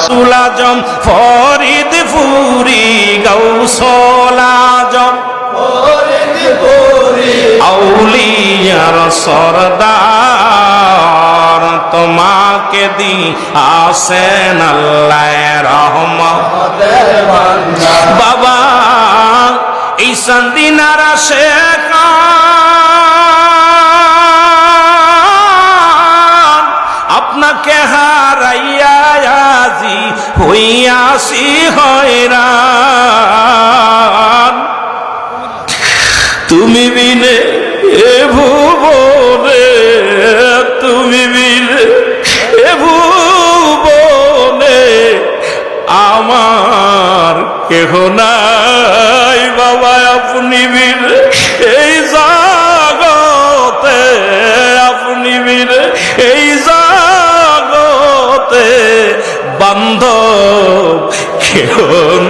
গাউসুল আজম ফরিদ ফুরি গাউসুল আজম ফরিদ ফুরি আউলিয়ার সরদার তোমাকে দি আসেন আল্লাহ রহমতের ভান্ডার বাবা এই সন্দিনারা শেখ আপনাকে হারাইয়া আজি হইয়াছি হয়রান তুমি বিনে এ ভুবনে তুমি বিনে এ ভুবনে আমার কেহ নাই বাবা আপনি বিনে এই জগতে আপনি বিনে এই জগতে বান্ধব কেহ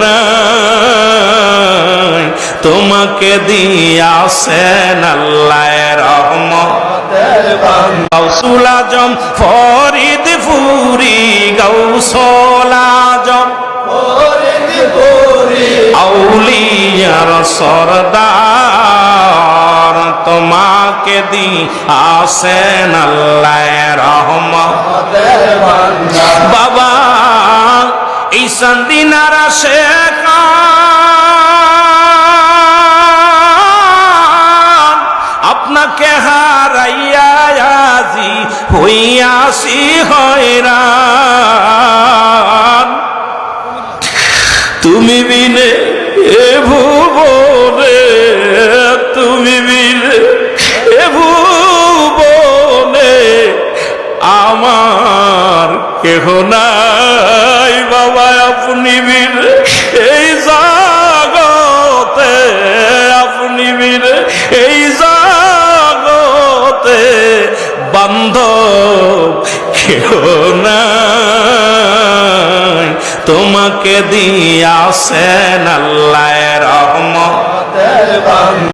নাই তোমাকে দিয়াছেন আল্লাহ রহমতের ভান্ডার গাউসুল আজম ফরিদ ফুরি গাউসুল আজম ফরিদ ফুরি আউলিয়ার সরদার তোমাকে দিয়াছেন আল্লাহ রহমতের ভান্ডার বাবা এই সন্দিনারা শেখ আপনাকে হারাইয়া আজি হইয়াছি হয়রান তুমি বিনে এ ভুবনে তুমি বিনে এ ভুবনে আমার কেহ নাই বাবা আপনি বিনে এই জগতে আপনি বিনে এই জগতে বান্ধব কেহ নাই তোমাকে দিয়াছেন আল্লাহ রহমতের ভান্ডার।